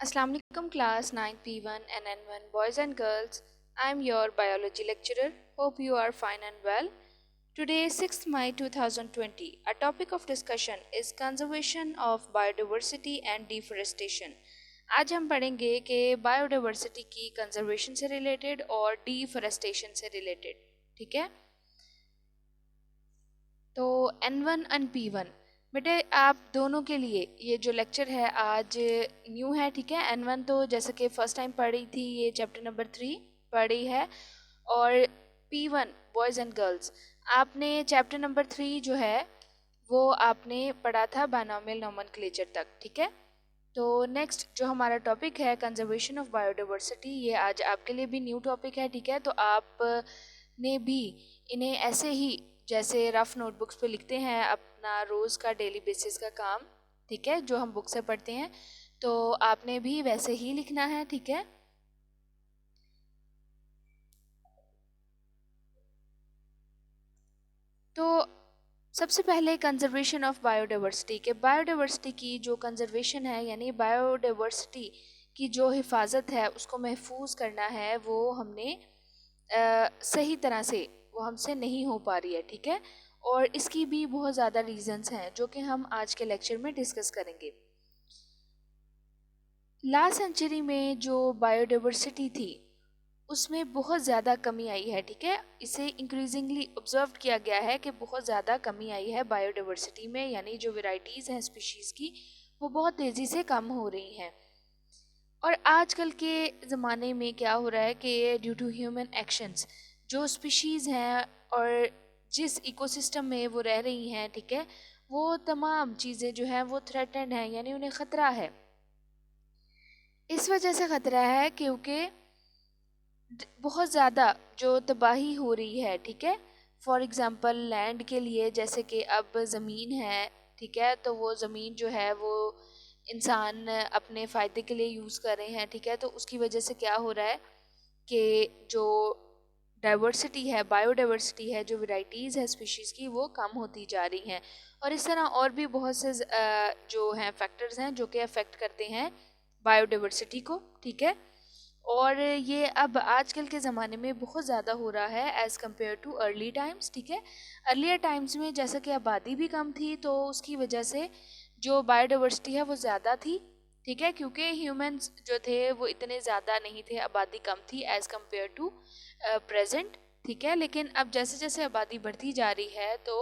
Assalamu alaikum class 9P1 and N1 boys and girls. I am your biology lecturer. Hope you are fine and well. Today 6th May 2020. Our topic of discussion is conservation of biodiversity and deforestation. आज हम पढ़ेंगे कि biodiversity की conservation से related और deforestation से related. ठीक है, तो N1 और P1 बेटे आप दोनों के लिए ये जो लेक्चर है आज न्यू है। ठीक है, N1 तो जैसे कि फर्स्ट टाइम पढ़ी थी, ये चैप्टर नंबर 3 पढ़ी है, और P1 बॉयज़ एंड गर्ल्स आपने चैप्टर नंबर 3 जो है वो आपने पढ़ा था बायनॉमियल नोमेनक्लेचर तक। ठीक है, तो नेक्स्ट जो हमारा टॉपिक है कंजर्वेशन ऑफ बायोडाइवर्सिटी, ये आज आपके लिए भी न्यू टॉपिक है। ठीक है, तो आपने भी इन्हें ऐसे ही जैसे रफ नोटबुक्स पे लिखते हैं अपना रोज़ का डेली बेसिस का काम, ठीक है, जो हम बुक से पढ़ते हैं, तो आपने भी वैसे ही लिखना है। ठीक है, तो सबसे पहले कंजर्वेशन ऑफ बायोडाइवर्सिटी के बायोडाइवर्सिटी की जो कंजर्वेशन है यानी बायोडाइवर्सिटी की जो हिफाजत है उसको महफूज करना है, वो हमने सही तरह से वो हमसे नहीं हो पा रही है। ठीक है, और इसकी भी बहुत ज़्यादा रीजंस हैं जो कि हम आज के लेक्चर में डिस्कस करेंगे। लास्ट सेंचुरी में जो बायोडाइवर्सिटी थी उसमें बहुत ज़्यादा कमी आई है। ठीक है, इसे इंक्रीजिंगली ऑब्जर्व किया गया है कि बहुत ज़्यादा कमी आई है बायोडाइवर्सिटी में, यानी जो वेराइटीज़ हैं स्पीशीज़ की वो बहुत तेज़ी से कम हो रही हैं। और आजकल के ज़माने में क्या हो रहा है कि ड्यू टू ह्यूमन एक्शंस जो स्पीशीज़ हैं और जिस इकोसिस्टम में वो रह रही हैं, ठीक है, वो तमाम चीज़ें जो हैं वो थ्रेटेंड हैं, यानी उन्हें ख़तरा है। इस वजह से ख़तरा है क्योंकि बहुत ज़्यादा जो तबाही हो रही है। ठीक है, फॉर एग्ज़ाम्पल लैंड के लिए, जैसे कि अब ज़मीन है, ठीक है, तो वो ज़मीन जो है वो इंसान अपने फ़ायदे के लिए यूज़ कर रहे हैं। ठीक है, तो उसकी वजह से क्या हो रहा है कि जो डाइवर्सिटी है, बायोडाइवर्सिटी है, जो वैरायटीज़ है स्पीशीज़ की, वो कम होती जा रही हैं। और इस तरह और भी बहुत से जो हैं फैक्टर्स हैं जो कि अफेक्ट करते हैं बायोडाइवर्सिटी को। ठीक है, और ये अब आजकल के ज़माने में बहुत ज़्यादा हो रहा है as compare too early times. ठीक है, अर्लियर टाइम्स में जैसा कि आबादी भी कम थी तो उसकी वजह से जो बायोडाइवर्सिटी है वो ज़्यादा थी। ठीक है, क्योंकि ह्यूमंस जो थे वो इतने ज़्यादा नहीं थे, आबादी कम थी एज़ कम्पेयर टू प्रेजेंट। ठीक है, लेकिन अब जैसे जैसे आबादी बढ़ती जा रही है तो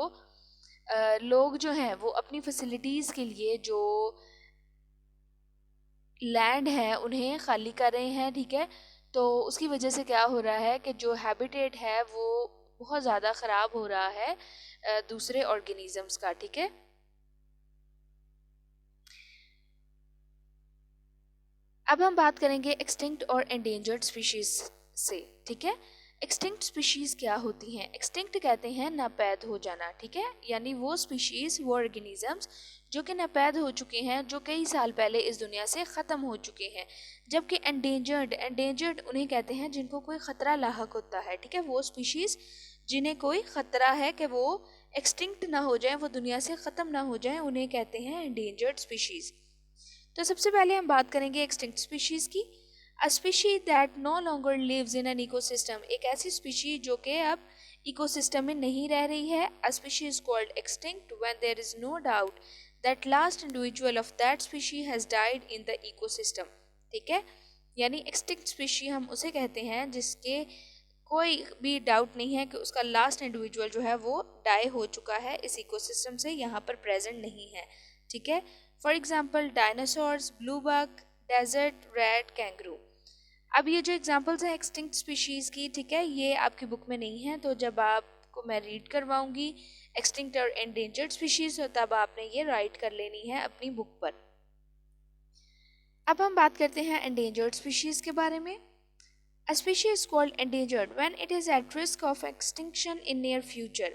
लोग जो हैं वो अपनी फैसिलिटीज़ के लिए जो लैंड है उन्हें खाली कर रहे हैं। ठीक है, तो उसकी वजह से क्या हो रहा है कि जो हैबिटेट है वो बहुत ज़्यादा ख़राब हो रहा है दूसरे ऑर्गेनिजम्स का। ठीक है, अब हम बात करेंगे एक्सटिंक्ट और एंडेंजर्ड स्पीशीज़ से। ठीक है, एक्सटिंक्ट स्पीशीज़ क्या होती हैं? एक्सटिंक्ट कहते हैं नापैद हो जाना। ठीक है, यानी वो स्पीशीज़, वो ऑर्गेनिजम्स जो कि नापैद हो चुके हैं, जो कई साल पहले इस दुनिया से ख़त्म हो चुके हैं। जबकि एंडेंजर्ड, एंडेंजर्ड उन्हें कहते हैं जिनको कोई ख़तरा लाहक होता है। ठीक है, वो स्पीशीज़ जिन्हें कोई ख़तरा है कि वो एक्सटिंक्ट ना हो जाए, वो दुनिया से ख़त्म ना हो जाए, उन्हें कहते हैं एंडेंजर्ड स्पीशीज़। तो सबसे पहले हम बात करेंगे एक्सटिंक्ट स्पीशीज़ की। A species that no longer lives in an ecosystem, एक ऐसी स्पीशी जो कि अब इकोसिस्टम में नहीं रह रही है। A species is called extinct when there is no doubt that last individual of that species has died in the ecosystem. ठीक है, यानी एक्सटिंक्ट स्पीशी हम उसे कहते हैं जिसके कोई भी डाउट नहीं है कि उसका लास्ट इंडिविजुअल जो है वो डाई हो चुका है, इस इकोसिस्टम से यहाँ पर प्रेजेंट नहीं है। ठीक है, for example dinosaurs, blue buck, desert rat, kangaroo. अब ये जो एग्जांपल्स हैं एक्सटिंक्ट स्पीशीज़ की, ठीक है, ये आपकी बुक में नहीं है, तो जब आपको मैं रीड करवाऊंगी एक्सटिंक्ट और एंडेंजर्ड स्पीशीज़, तो तब आपने ये राइट कर लेनी है अपनी बुक पर। अब हम बात करते हैं एंडेंजर्ड स्पीशीज़ के बारे में। A species is called endangered when it is at risk of extinction in near future,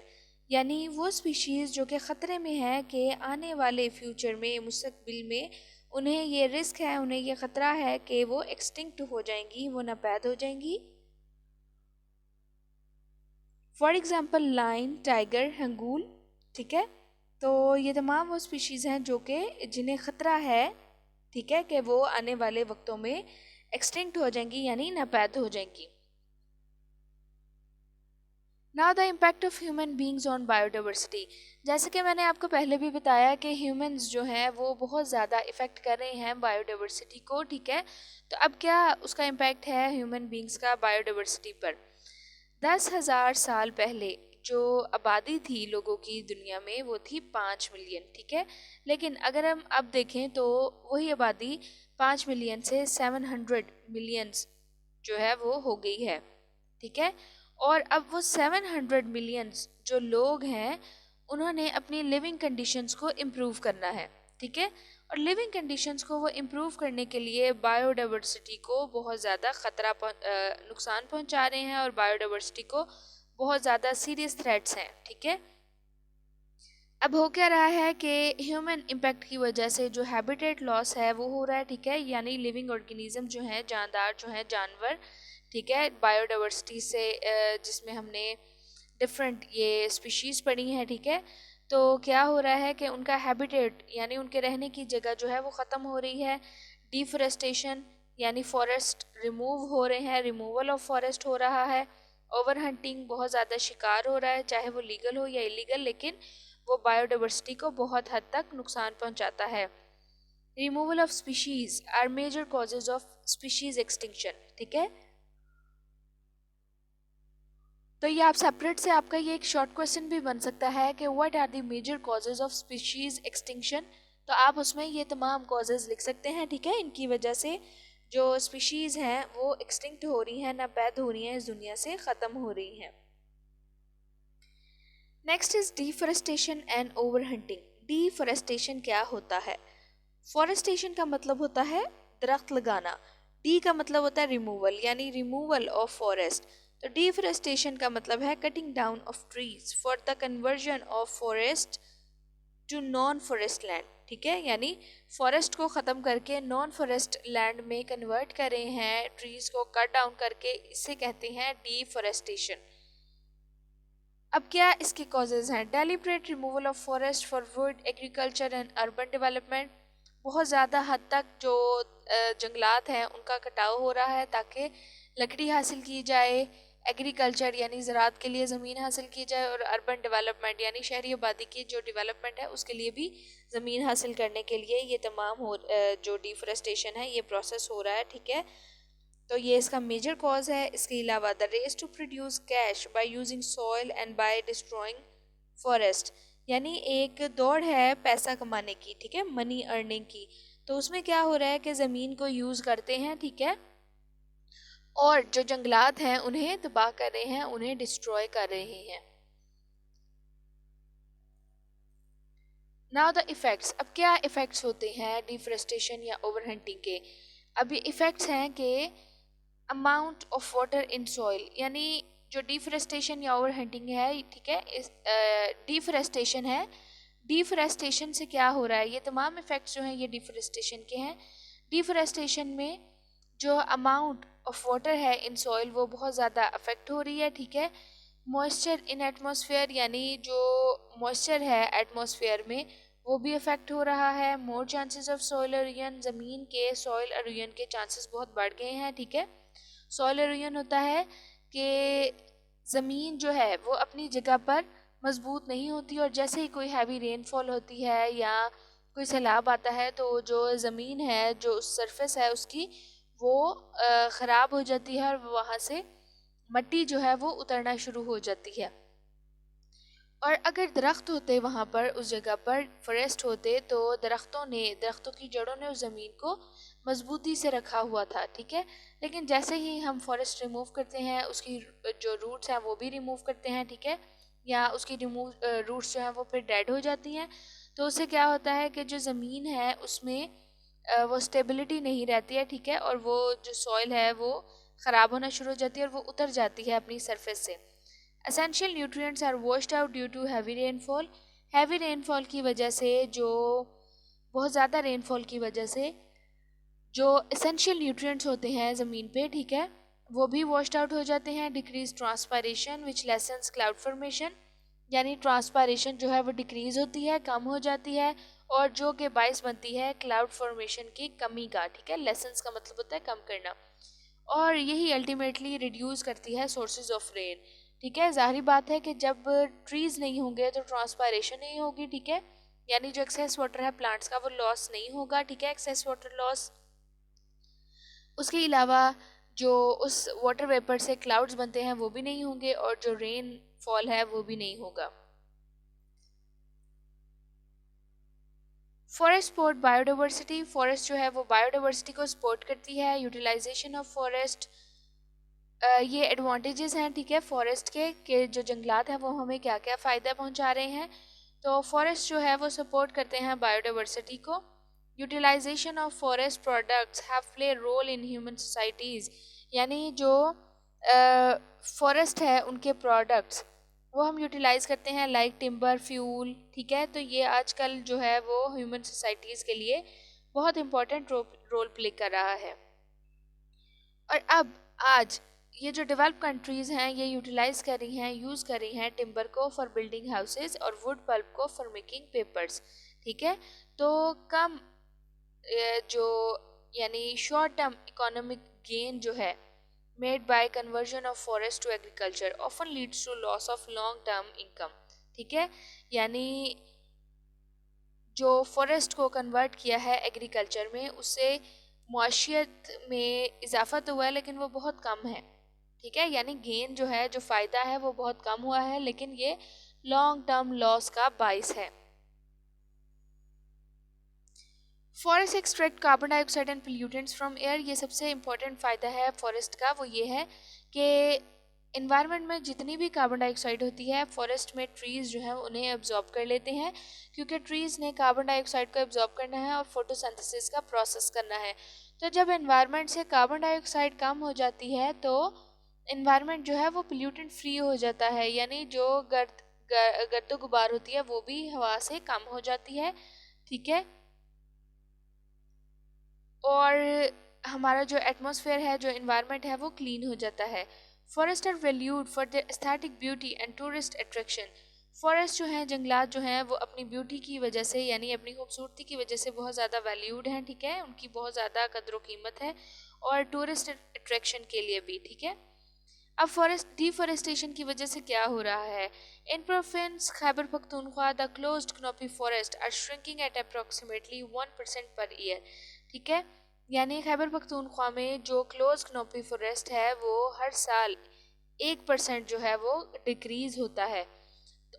यानी वो स्पीशीज़ जो कि ख़तरे में है कि आने वाले फ्यूचर में, मुस्तकबिल में उन्हें ये रिस्क है, उन्हें ये ख़तरा है कि वो एक्सटिंक्ट हो जाएंगी, वो नापैद हो जाएंगी। For example lion, tiger, hangul. ठीक है, तो ये तमाम वो स्पीशीज़ हैं जो कि जिन्हें ख़तरा है, ठीक है, कि वो आने वाले वक्तों में एक्सटिंक्ट हो जाएंगी यानी नापैद हो जाएंगी। Now the impact of human beings on biodiversity. जैसे कि मैंने आपको पहले भी बताया कि ह्यूमंस जो हैं वो बहुत ज़्यादा इफ़ेक्ट कर रहे हैं बायोडाइवर्सिटी को, ठीक है। तो अब क्या उसका इम्पैक्ट है ह्यूमन बींग्स का बायोडाइवर्सिटी पर। 10,000 साल पहले जो आबादी थी लोगों की दुनिया में वो थी 5 मिलियन, ठीक है। लेकिन अगर हम अब देखें तो वही आबादी 5 मिलियन से 700 मिलियंस जो है वो हो गई है, ठीक है। और अब वो 700 मिलियंस जो लोग हैं उन्होंने अपनी लिविंग कंडीशंस को इम्प्रूव करना है, ठीक है। और लिविंग कंडीशंस को वो इम्प्रूव करने के लिए बायोडाइवर्सिटी को बहुत ज़्यादा नुकसान पहुंचा रहे हैं और बायोडाइवर्सिटी को बहुत ज़्यादा सीरियस थ्रेट्स हैं, ठीक है। अब हो क्या रहा है कि ह्यूमन इम्पैक्ट की वजह से जो हैबिटेट लॉस है वो हो रहा है, ठीक है। यानी लिविंग ऑर्गेनिज्म जो है, जानदार जो है, जानवर, ठीक है, बायोडाइवर्सिटी से जिसमें हमने डिफरेंट ये स्पीशीज़ पढ़ी हैं, ठीक है। तो क्या हो रहा है कि उनका हैबिटेट यानी उनके रहने की जगह जो है वो ख़त्म हो रही है। डिफॉरेस्टेशन यानी फॉरेस्ट रिमूव हो रहे हैं, रिमूवल ऑफ फॉरेस्ट हो रहा है। ओवर हंटिंग, बहुत ज़्यादा शिकार हो रहा है, चाहे वो लीगल हो या इलीगल, लेकिन वो बायोडाइवर्सिटी को बहुत हद तक नुकसान पहुंचाता है। Removal of species are major causes of species extinction, ठीक है। तो ये आप सेपरेट से आपका ये एक शॉर्ट क्वेश्चन भी बन सकता है कि what are the major causes of species extinction. तो आप उसमें ये तमाम कॉजेज लिख सकते हैं, ठीक है। इनकी वजह से जो स्पीशीज हैं वो एक्सटिंक्ट हो रही हैं, नापैद हो रही हैं, इस दुनिया से ख़त्म हो रही हैं। Next is deforestation and over hunting. Deforestation क्या होता है? फॉरेस्टेशन का मतलब होता है दरख्त लगाना। डी का मतलब होता है रिमूवल यानी रिमूवल ऑफ फॉरेस्ट। तो डिफॉरेस्टेशन का मतलब है cutting down of trees for the conversion of forest to non forest land, ठीक है। यानी फॉरेस्ट को ख़त्म करके नॉन फॉरेस्ट लैंड में कन्वर्ट कर रहे हैं, ट्रीज को कट डाउन करके, इसे कहते हैं डिफॉरेस्टेशन। अब क्या इसके कॉजेज़ हैं? Deliberate removal of forest for would, agriculture and urban development. बहुत ज़्यादा हद तक जो जंगलात हैं उनका कटाव हो रहा है ताकि लकड़ी हासिल की जाए, एग्रीकल्चर यानी ज़राअत के लिए ज़मीन हासिल की जाए, और अर्बन डेवलपमेंट यानी शहरी आबादी की जो डेवलपमेंट है उसके लिए भी ज़मीन हासिल करने के लिए ये तमाम जो डिफॉरेस्टेशन है ये प्रोसेस हो रहा है, ठीक है। तो ये इसका मेजर कॉज है। इसके अलावा the race to produce cash by using soil and by destroying forest, यानी एक दौड़ है पैसा कमाने की, ठीक है, मनी अर्निंग की। तो उसमें क्या हो रहा है कि ज़मीन को यूज़ करते हैं, ठीक है, और जो जंगलात हैं उन्हें तबाह कर रहे हैं, उन्हें डिस्ट्रॉय कर रहे हैं। Now the effects. अब क्या इफ़ेक्ट्स होते हैं डिफॉरेस्टेशन या ओवर हंटिंग के? अब ये इफ़ेक्ट्स हैं कि amount of water in soil, यानी जो डिफॉरेस्टेशन या ओवर हंटिंग है, ठीक है, इस डिफॉरेस्टेशन है। डिफॉरेस्टेशन से क्या हो रहा है? ये तमाम इफ़ेक्ट्स जो हैं ये डिफॉरेस्टेशन के हैं। डिफॉरेस्टेशन में जो अमाउंट ऑफ वाटर है इन सॉइल वो बहुत ज़्यादा अफेक्ट हो रही है, ठीक है। मॉइस्चर इन एटमॉस्फेयर, यानी जो मॉइस्चर है एटमॉस्फेयर में वो भी अफेक्ट हो रहा है। More chances of soil halogen, ज़मीन के सॉइल एरोजन के चांसेस बहुत बढ़ गए हैं, ठीक है। सॉइल एरोजन होता है कि ज़मीन जो है वो अपनी जगह पर मजबूत नहीं होती, और जैसे ही कोई हैवी रेनफॉल होती है या कोई सैलाब आता है तो जो ज़मीन है, जो सरफेस है उसकी, वो ख़राब हो जाती है और वहाँ से मिट्टी जो है वो उतरना शुरू हो जाती है। और अगर दरख्त होते वहाँ पर, उस जगह पर फॉरेस्ट होते, तो दरख्तों की जड़ों ने उस ज़मीन को मजबूती से रखा हुआ था, ठीक है। लेकिन जैसे ही हम फॉरेस्ट रिमूव करते हैं, उसकी जो रूट्स हैं वो भी रिमूव करते हैं, ठीक है, या उसकी रूट्स जो हैं वो फिर डेड हो जाती हैं, तो उससे क्या होता है कि जो ज़मीन है उसमें वो स्टेबिलिटी नहीं रहती है, ठीक है, और वो जो सॉइल है वो ख़राब होना शुरू हो जाती है और वो उतर जाती है अपनी सरफेस से। Essential nutrients are washed out due to heavy rainfall. Heavy rainfall की वजह से, जो बहुत ज़्यादा रेनफॉल की वजह से जो एसेंशियल न्यूट्रिएंट्स होते हैं ज़मीन पे, ठीक है, वो भी वॉश्ड आउट हो जाते हैं। डिक्रीज ट्रांसपायरेशन विच लेसन्स क्लाउड फॉर्मेशन, यानी ट्रांसपायरेशन जो है वो डिक्रीज़ होती है, कम हो जाती है, और जो कि बायस बनती है क्लाउड फॉर्मेशन की कमी का, ठीक है। लेसन्स का मतलब होता है कम करना, और यही अल्टीमेटली रिड्यूस करती है सोर्सेज ऑफ रेन, ठीक है। जाहिर बात है कि जब ट्रीज नहीं होंगे तो ट्रांसपायरेशन नहीं होगी, ठीक है, यानी जो एक्सेस वाटर है प्लांट्स का वो लॉस नहीं होगा, ठीक है, एक्सेस वाटर लॉस। उसके अलावा जो उस वाटर वेपर से क्लाउड्स बनते हैं वो भी नहीं होंगे, और जो रेन फॉल है वो भी नहीं होगा। फॉरेस्ट सपोर्ट बायोडाइवर्सिटी, फॉरेस्ट जो है वो बायोडाइवर्सिटी को सपोर्ट करती है। यूटिलाइजेशन ऑफ फॉरेस्ट, ये एडवांटेजेस हैं, ठीक है, फॉरेस्ट के जो जंगलात हैं वो हमें क्या क्या फ़ायदा पहुंचा रहे हैं। तो फॉरेस्ट जो है वो सपोर्ट करते हैं बायोडाइवर्सिटी को। Utilization of forest products have play role in human societies, यानी जो फॉरेस्ट है उनके प्रोडक्ट्स वो हम यूटिलाइज करते हैं, लाइक टिम्बर, फ्यूल, ठीक है। तो ये आजकल जो है वो ह्यूमन सोसाइटीज़ के लिए बहुत इम्पोर्टेंट रोल प्ले कर रहा है। और अब आज ये जो डेवलप कंट्रीज़ हैं ये यूटिलाइज कर रही हैं, यूज़ कर रही हैं टिम्बर को फॉर बिल्डिंग हाउसेज और वुड पल्प को फॉर मेकिंग पेपर्स, ठीक है। तो कम जो यानी शॉर्ट टर्म इकोनॉमिक गेन जो है made by conversion of forest to agriculture often leads to loss of long term income, ठीक है। यानी जो फॉरेस्ट को कन्वर्ट किया है एग्रीकल्चर में उससे मुआशियत में इजाफा तो हुआ है लेकिन वो बहुत कम है, ठीक है। यानी गेन जो है, जो फ़ायदा है वो बहुत कम हुआ है, लेकिन ये लॉन्ग टर्म लॉस का बाइस है। Forest extract carbon dioxide and pollutants from air, ये सबसे इम्पोर्टेंट फ़ायदा है फॉरेस्ट का, वो ये है कि इन्वायरमेंट में जितनी भी कार्बन डाइऑक्साइड होती है फॉरेस्ट में ट्रीज़ जो हैं उन्हें एब्जॉर्ब कर लेते हैं, क्योंकि ट्रीज़ ने कार्बन डाइऑक्साइड को एब्जॉर्ब करना है और फोटोसिंथेसिस का प्रोसेस करना है। तो जब इन्वायरमेंट से कार्बन डाइऑक्साइड कम हो जाती है तो इन्वायरमेंट जो है वो पोल्यूटेंट फ्री हो जाता है, यानी जो गर्द गुबार होती है वो भी हवा से कम हो जाती है, ठीक है। और हमारा जो एटमॉस्फेयर है, जो इन्वायरमेंट है वो क्लीन हो जाता है। Forest are valued for the aesthetic beauty and tourist attraction, forest जो हैं, जंगलात जो हैं वो अपनी ब्यूटी की वजह से यानी अपनी खूबसूरती की वजह से बहुत ज़्यादा वैल्यूड हैं, ठीक है, उनकी बहुत ज़्यादा कदर कीमत है, और टूरिस्ट अट्रैक्शन के लिए भी, ठीक है। अब फॉरेस्ट डिफॉरेस्टेशन की वजह से क्या हो रहा है, in province Khyber Pakhtunkhwa the closed canopy forest are shrinking at approximately 1% per year, ठीक है। यानी खैबर पख्तूनख्वा में जो क्लोज कनोपी फॉरेस्ट है वो हर साल 1% जो है वो डिक्रीज होता है,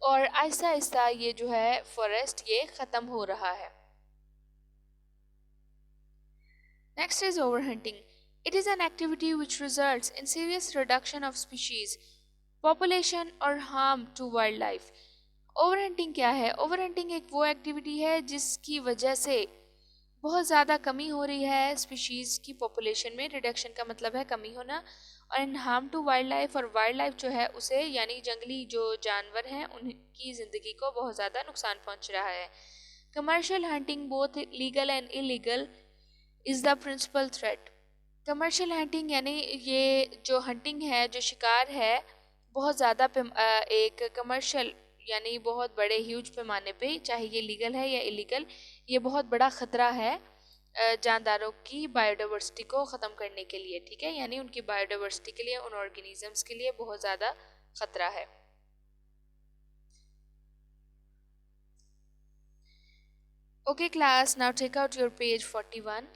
और आहिस्ता आहिस्ता ये जो है फॉरेस्ट ये ख़त्म हो रहा है। Next is overhunting, it is an activity which results in serious reduction of species population और harm to wildlife. Overhunting क्या है, ओवर हंटिंग एक वो एक्टिविटी है जिसकी वजह से बहुत ज़्यादा कमी हो रही है स्पीशीज़ की पॉपुलेशन में, रिडक्शन का मतलब है कमी होना, और इन हार्म टू वाइल्ड लाइफ, और वाइल्ड लाइफ जो है उसे यानी जंगली जो जानवर हैं उनकी ज़िंदगी को बहुत ज़्यादा नुकसान पहुंच रहा है। Commercial hunting both legal and illegal is the principal threat. Commercial hunting यानी ये जो हंटिंग है, जो शिकार है, बहुत ज़्यादा एक कमर्शियल यानी बहुत बड़े ह्यूज पैमाने पे, चाहे ये लीगल है या इलीगल, ये बहुत बड़ा ख़तरा है जानदारों की बायोडाइवर्सिटी को ख़त्म करने के लिए, ठीक है, यानी उनकी बायोडाइवर्सिटी के लिए, उन ऑर्गेनिजम्स के लिए बहुत ज़्यादा ख़तरा है। Okay class, now take out your page 41।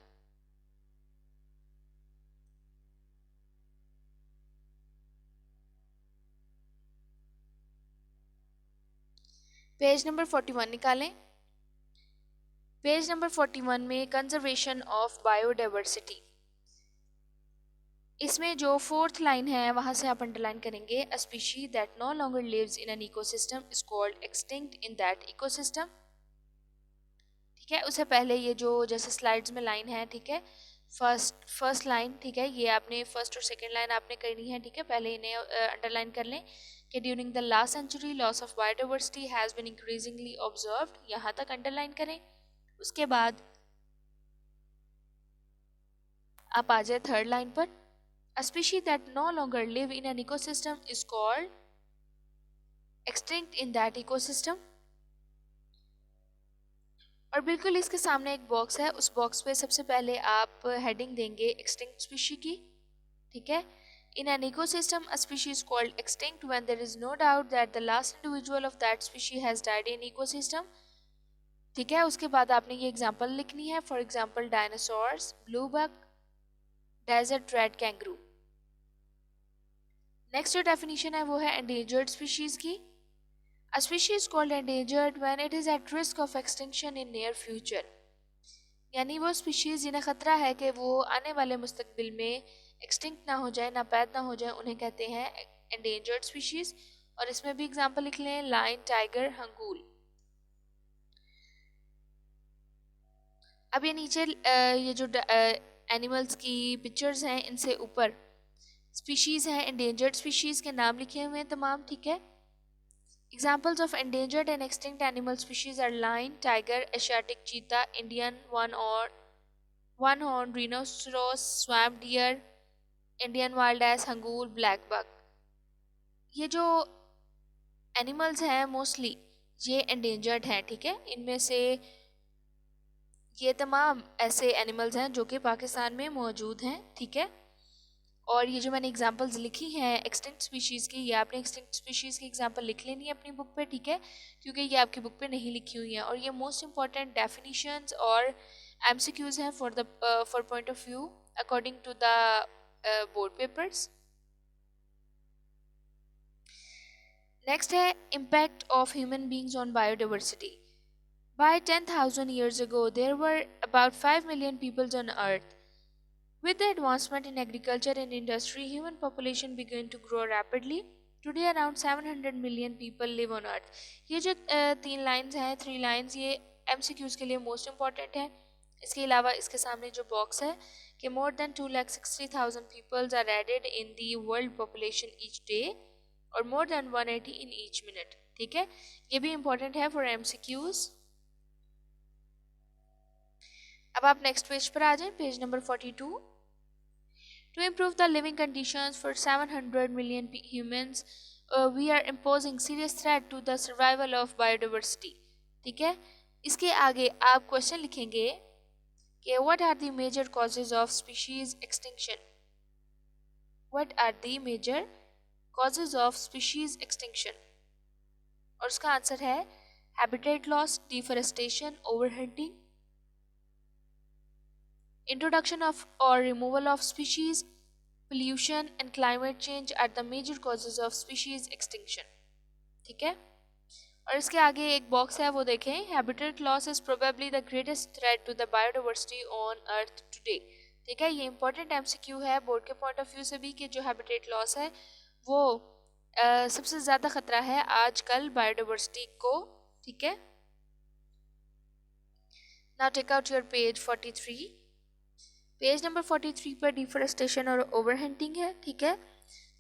Page number 41 निकालें। पेज नंबर 41 में कंजर्वेशन ऑफ बायोडाइवर्सिटी, इसमें जो फोर्थ लाइन है वहाँ से आप अंडरलाइन करेंगे, a species that no longer lives in an ecosystem is called extinct in that ecosystem, ठीक है। उससे पहले ये जो जैसे स्लाइड्स में लाइन है, ठीक है, फर्स्ट लाइन, ठीक है, ये आपने फर्स्ट और सेकंड लाइन आपने करनी है, ठीक है, पहले इन्हें अंडरलाइन कर लें कि during the last century loss of biodiversity has been increasingly observed, यहाँ तक अंडरलाइन करें। उसके बाद आप आ जाए थर्ड लाइन पर, a species that no longer live in an ecosystem is called extinct in that ecosystem। और बिल्कुल इसके सामने एक बॉक्स है, उस बॉक्स पे सबसे पहले आप हेडिंग देंगे एक्सटिंक्ट स्पीशी की, ठीक है। In an ecosystem a species is called extinct when there is no doubt that the last individual of that species has died in ecosystem, ठीक है। उसके बाद आपने ये एग्जांपल लिखनी है, for example dinosaurs, blue buck, desert rat kangaroo. Next जो definition है वो है एंडेंजर्ड स्पीशीज की। A species called endangered when it is at risk of extinction in near future, यानी वो स्पीशीज जिन्हें खतरा है कि वो आने वाले मुस्तकबिल में एक्सटिंक्ट ना हो जाए, नापैद ना हो जाए, उन्हें कहते हैं एंडेंजर्ड स्पीशीज। और इसमें भी एग्जांपल लिख लें, लायन, टाइगर, हंगूल। अब ये नीचे ये जो एनिमल्स की पिक्चर्स हैं, इनसे ऊपर स्पीशीज हैं, एंडेंजर्ड स्पीशीज के नाम लिखे हुए हैं तमाम, ठीक है। Examples of endangered and extinct animal species are lion, tiger, Asiatic cheetah, Indian one-horned rhinoceros, swamp deer, Indian wild ass, hangool, black buck। ये जो एनिमल्स हैं मोस्टली ये endangered हैं, ठीक है। इनमें से ये तमाम ऐसे एनिमल्स हैं जो कि पाकिस्तान में मौजूद हैं, ठीक है। और ये जो मैंने एग्जांपल्स लिखी हैं एक्सटिंक्ट स्पीशीज़ की, ये आपने एक्सटिंक्ट स्पीशीज़ की एग्जांपल लिख लेनी है अपनी बुक पे, ठीक है, क्योंकि ये आपकी बुक पे नहीं लिखी हुई हैं। और ये मोस्ट इंपॉर्टेंट डेफिनेशंस और एमसीक्यूज हैं for point of view according to the board papers. Next है impact of human beings on biodiversity. By 10,000 years ago, there were about 5 million people on Earth. With the advancement in agriculture and industry, human population began to grow rapidly. Today, around 700 million people live on Earth. ये जो तीन lines हैं, three lines, ये MCQs के लिए most important है। इसके अलावा इसके सामने जो बॉक्स है कि more than 2,60,000 people are added in the world population each day और more than 180 in each minute, ठीक है। ये भी इम्पॉर्टेंट है फॉर MCQs। अब आप नेक्स्ट पेज पर आ जाएं, page number 42। To improve the living conditions for 700 million humans, we are imposing serious threat to the survival of biodiversity, ठीक है। इसके आगे आप क्वेश्चन लिखेंगे कि what are the major causes of species extinction? What are the major causes of species extinction? और उसका answer है habitat loss, deforestation, overhunting, introduction of or removal of species, pollution and climate change are the major causes of species extinction, ठीक है। और इसके आगे एक box है, वो देखें, habitat loss is probably the greatest threat to the biodiversity on earth today, ठीक है। ये इंपॉर्टेंट MCQ है बोर्ड के पॉइंट ऑफ व्यू से भी कि जो habitat loss है वो सबसे ज़्यादा खतरा है आजकल बायोडाइवर्सिटी को, ठीक है। Now take out your page 43। Page number 43 पर डिफोरेस्टेशन और ओवरहंटिंग है, ठीक है।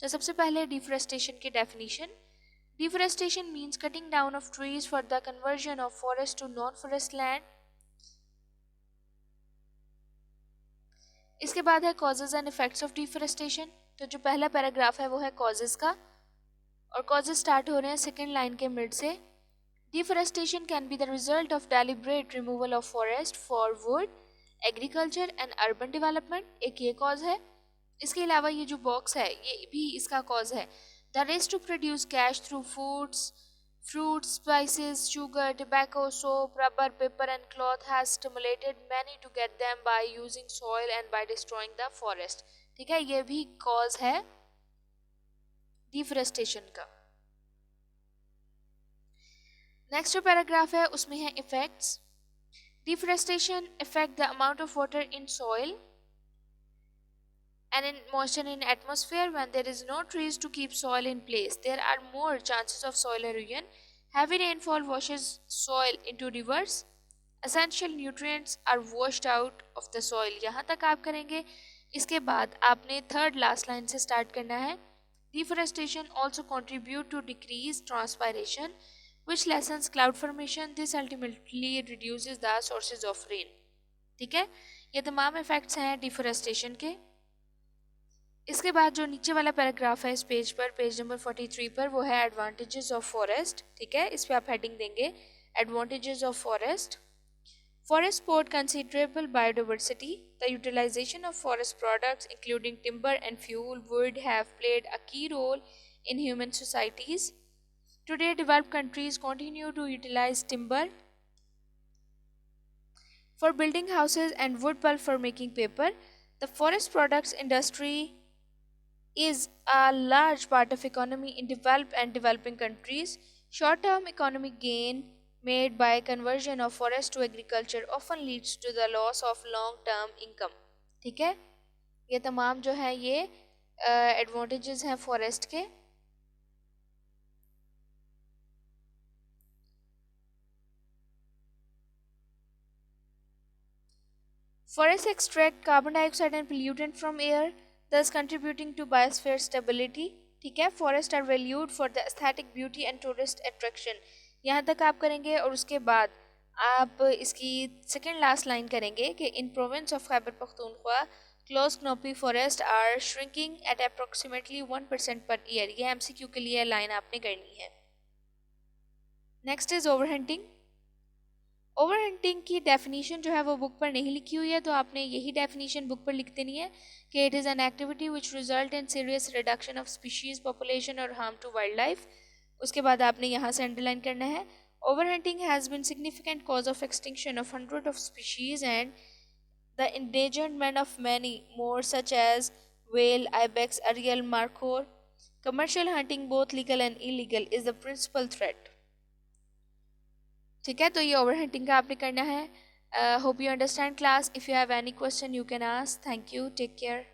तो सबसे पहले डिफोरेस्टेशन की definition. Deforestation means cutting down of trees for the conversion of forest to non forest land. इसके बाद है causes and effects of deforestation. तो जो पहला पैराग्राफ है वो है कॉजेज का, और कॉजेज स्टार्ट हो रहे हैं सेकेंड लाइन के मिड से। Deforestation can be the result of deliberate removal of forest for would, agriculture and urban development, एक ये कॉज है। इसके अलावा ये जो बॉक्स है ये भी इसका कॉज है। The race to produce cash through foods, fruits, spices, sugar, tobacco, soap, rubber, paper and cloth has stimulated many to get them by using soil and by destroying the forest, ठीक है। ये भी cause है deforestation का। Next जो paragraph है उसमें है effects. Deforestation affect the amount of water in soil and in moisture in atmosphere. When there is no trees to keep soil in place, there are more chances of soil erosion. Heavy rainfall washes soil into rivers. Essential nutrients are washed out of the soil. यहाँ तक आप करेंगे। इसके बाद आपने third last line से start करना है। Deforestation also contribute to decrease transpiration, which lessens cloud formation. This ultimately reduces the sources of rain, ठीक है। ये तमाम इफेक्ट्स हैं डिफोरेस्टेशन के। इसके बाद जो नीचे वाला पैराग्राफ है इस पेज पर, पेज नंबर 43 पर, वो है एडवांटेजेस ऑफ फॉरेस्ट, ठीक है। इस पे आप हेडिंग देंगे advantages of forest. Forests support considerable biodiversity. The utilization of forest products, including timber and fuel wood, have played a key role in human societies. Today, developed countries continue to utilize timber for building houses and wood pulp for making paper. The forest products industry is a large part of economy in developed and developing countries. Short-term economic gain made by conversion of forest to agriculture often leads to the loss of long-term income. ठीक है, ये तमाम जो है ये advantages हैं forest के. Forests extract carbon dioxide and pollutant from air, thus contributing to biosphere stability. ठीक है, forests are valued for the aesthetic beauty and tourist attraction. यहाँ तक आप करेंगे और उसके बाद आप इसकी सेकेंड लास्ट लाइन करेंगे कि in province of Khyber Pakhtunkhwa close canopy forest are shrinking at approximately 1% per year. ये एमसीक्यू के लिए लाइन आपने करनी है. Next is ओवरहंटिंग. ओवरहंटिंग की डेफिनीशन जो है वो बुक पर नहीं लिखी हुई है, तो आपने यही डेफिनीशन बुक पर लिख देनी है कि it is an activity which result in serious reduction of species population और हार्म टू वाइल्ड लाइफ. उसके बाद आपने यहाँ से अंडरलाइन करना है overhunting has been significant cause of extinction of 100 of species and the endangerment of many more such as whale, ibex, ariel, markhor. Commercial hunting, both legal and illegal, is the principal threat. ठीक है, तो ये over hunting का आपने करना है. Hope you understand class. If you have any question you can ask. Thank you. Take care.